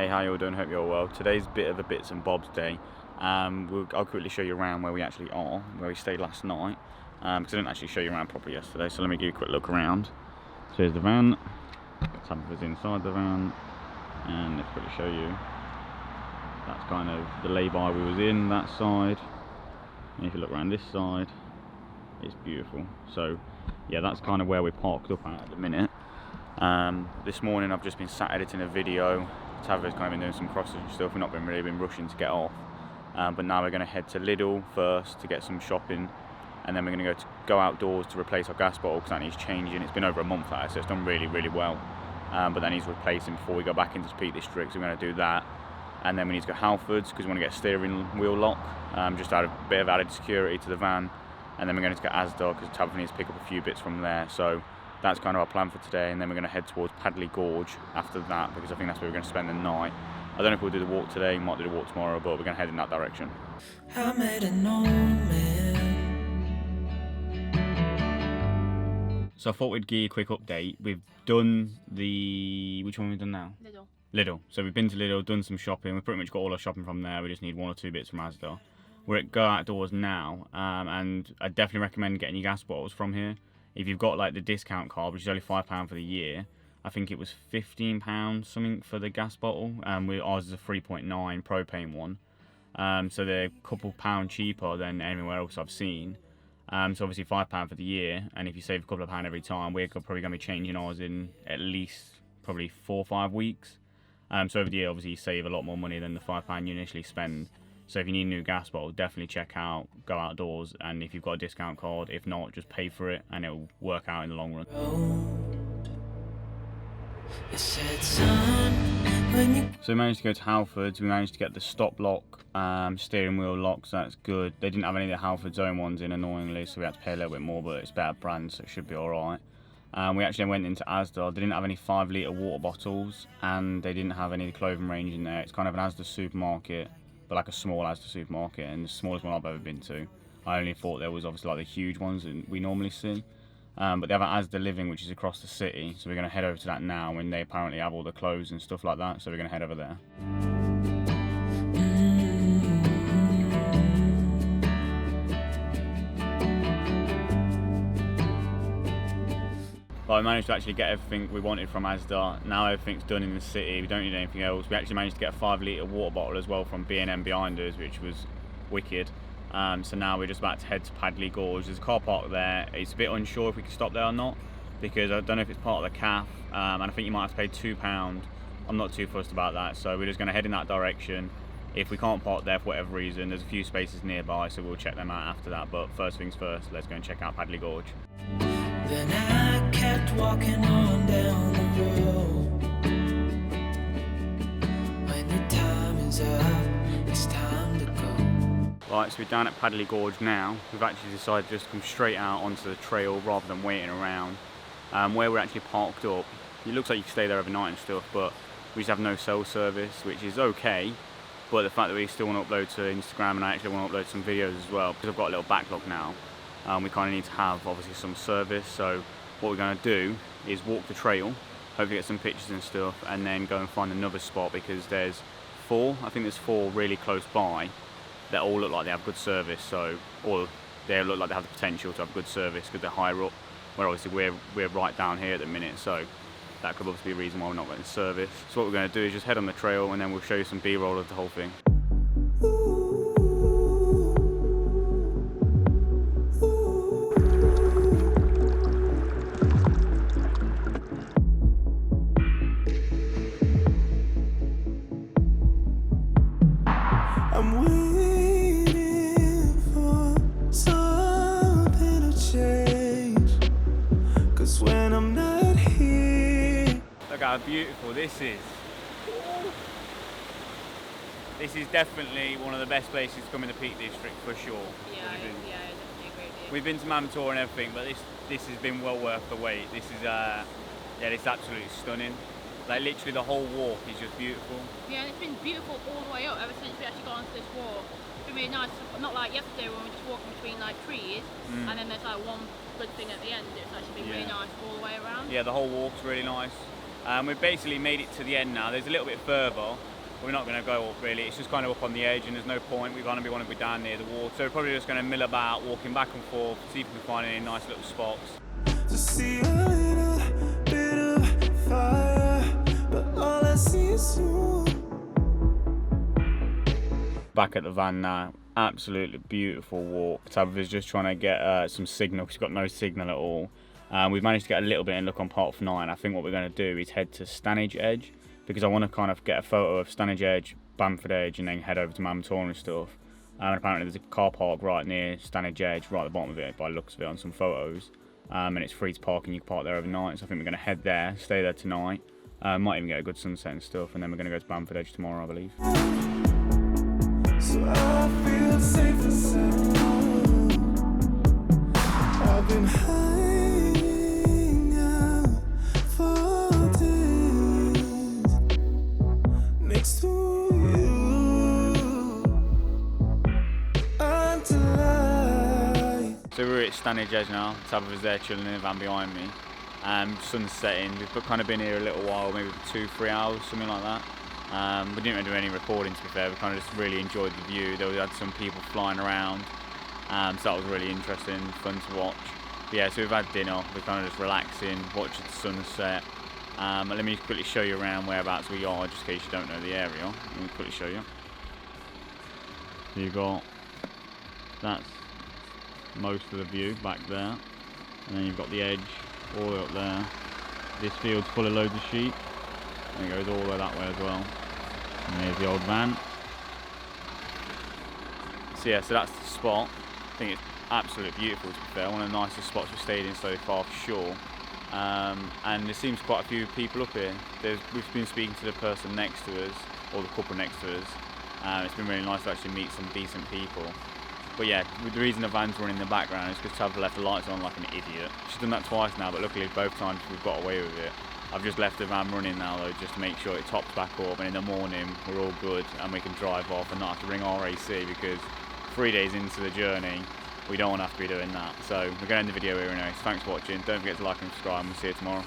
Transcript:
Hey, how you all doing? Hope you're all well. Today's a bit of a bits and bobs day. I'll quickly show you around where we actually are, where we stayed last night, because I didn't actually show you around properly yesterday, so let me give you a quick look around. So here's the van, let's have a visit inside the van, and let's quickly show you. That's kind of the lay-by we was in, that side, and if you look around this side, it's beautiful. So yeah, that's kind of where we're parked up at the minute. This morning I've just been sat editing a video. Tava's kind of been doing some crossing and stuff. We've not really been rushing to get off, but now we're going to head to Lidl first to get some shopping, and then we're going to go outdoors to replace our gas bottle because that needs changing. It's been over a month now, so it's done really well, but that needs replacing before we go back into the Peak District, so we're going to do that. And then we need to go Halfords because we want to get a steering wheel lock, just add a bit of added security to the van. And then we're going to go Asda because Tav needs to pick up a few bits from there. So that's kind of our plan for today, and then we're going to head towards Padley Gorge after that because I think that's where we're going to spend the night. I don't know if we'll do the walk today, might do the walk tomorrow, but we're going to head in that direction. I made a So I thought we'd give you a quick update. We've done the... which one have we done now? Lidl. So we've been to Lidl, done some shopping. We've pretty much got all our shopping from there. We just need one or two bits from Asda. We're at Go Outdoors now, and I definitely recommend getting your gas bottles from here. If you've got like the discount card, which is only £5 for the year, I think it was £15 something for the gas bottle. Ours is a 3.9 propane one, so they're a couple pound cheaper than anywhere else I've seen. So obviously £5 for the year, and if you save a couple of pound every time, we're probably going to be changing ours in at least probably 4 or 5 weeks. So over the year, obviously you save a lot more money than the £5 you initially spend. So if you need a new gas bottle, definitely check out Go Outdoors, and if you've got a discount card, if not, just pay for it and it'll work out in the long run. So we managed to go to Halfords. We managed to get the stop lock, steering wheel locks, that's good. They didn't have any of the Halfords own ones in, annoyingly, so we had to pay a little bit more, but it's better brand, so it should be alright. We actually went into Asda. They didn't have any 5 litre water bottles, and they didn't have any of the clothing range in there. It's kind of an Asda supermarket, but like a small Asda supermarket, and the smallest one I've ever been to. I only thought there was obviously like the huge ones that we normally see, but they have an Asda Living, which is across the city, so we're going to head over to that now, and they apparently have all the clothes and stuff like that, so we're going to head over there. But I managed to actually get everything we wanted from Asda. Now everything's done in the city, we don't need anything else. We actually managed to get a 5 litre water bottle as well from B&M behind us, which was wicked. So now we're just about to head to Padley Gorge. There's a car park there. It's a bit unsure if we can stop there or not, because I don't know if it's part of the CAF, and I think you might have to pay £2. I'm not too fussed about that, so we're just going to head in that direction. If we can't park there for whatever reason, there's a few spaces nearby, so we'll check them out after that. But first things first, let's go and check out Padley Gorge. Then I kept walking on down the road. When the time is up, it's time to go. Right, so we're down at Padley Gorge now. We've actually decided just to come straight out onto the trail rather than waiting around. Where we're actually parked up, it looks like you can stay there overnight and stuff, but we just have no cell service, which is okay. But the fact that we still want to upload to Instagram, and I actually want to upload some videos as well, because I've got a little backlog now. We kind of need to have obviously some service, so what we're going to do is walk the trail, hopefully get some pictures and stuff, and then go and find another spot, because there's 4, I think there's 4 really close by that all look like they have good service, or they look like they have the potential to have good service because they're higher up, where obviously we're right down here at the minute, so that could obviously be a reason why we're not getting service. So what we're going to do is just head on the trail, and then we'll show you some B-roll of the whole thing. Look how beautiful this is. This is definitely one of the best places to come in the Peak District for sure. Yeah, definitely agree with you. We've been to Mamtor and everything, but this has been well worth the wait. This is yeah, it's absolutely stunning. Like literally the whole walk is just beautiful. Yeah, and it's been beautiful all the way up ever since we actually got onto this walk. It's been really nice. Not like yesterday when we were just walking between like trees, and then there's like one good thing at the end. It's actually been really nice all the way around. Yeah, the whole walk's really nice. We've basically made it to the end now. There's a little bit further, we're not going to go up really. It's just kind of up on the edge, and there's no point. We want to be down near the water. So we're probably just going to mill about, walking back and forth, see if we can find any nice little spots. To see a little bit of fire, but all I see is you. Back at the van now. Absolutely beautiful walk. Tabitha's just trying to get some signal. She's got no signal at all. We've managed to get a little bit and look on part 9. I think what we're going to do is head to Stanage Edge, because I want to kind of get a photo of Stanage Edge, Bamford Edge, and then head over to Mamtor and stuff. And apparently there's a car park right near Stanage Edge, right at the bottom of it, by the looks of it on some photos. And it's free to park, and you can park there overnight. So I think we're going to head there, stay there tonight. Might even get a good sunset and stuff, and then we're going to go to Bamford Edge tomorrow, I believe. So I feel safe and sound. I've been hiding out for days next to you. I'm delighted. So we're at Stanage Edge now. Tabitha's there chilling in the van behind me. Sun's setting. We've kind of been here a little while, maybe 2-3 hours, something like that. We didn't really do any recording, to be fair. We kind of just really enjoyed the view. We had some people flying around, so that was really interesting, fun to watch. But yeah, so we've had dinner. We're kind of just relaxing, watching the sunset. Let me quickly show you around whereabouts we are, just in case you don't know the area. Let me quickly show you. So you've got, that's most of the view back there, and then you've got the edge all the way up there. This field's full of loads of sheep, and it goes all the way that way as well. And there's the old van. So yeah, so that's the spot. I think it's absolutely beautiful, to be fair. One of the nicest spots we've stayed in so far, for sure. And there seems quite a few people up here. We've been speaking to the person next to us, or the couple next to us. It's been really nice to actually meet some decent people. But yeah, the reason the van's running in the background is because Tabitha left the lights on like an idiot. She's done that twice now, but luckily both times we've got away with it. I've just left the van running now though, just to make sure it tops back up, and in the morning we're all good and we can drive off and not have to ring RAC, because 3 days into the journey we don't want to have to be doing that. So we're going to end the video here anyways. Thanks for watching. Don't forget to like and subscribe, and we'll see you tomorrow.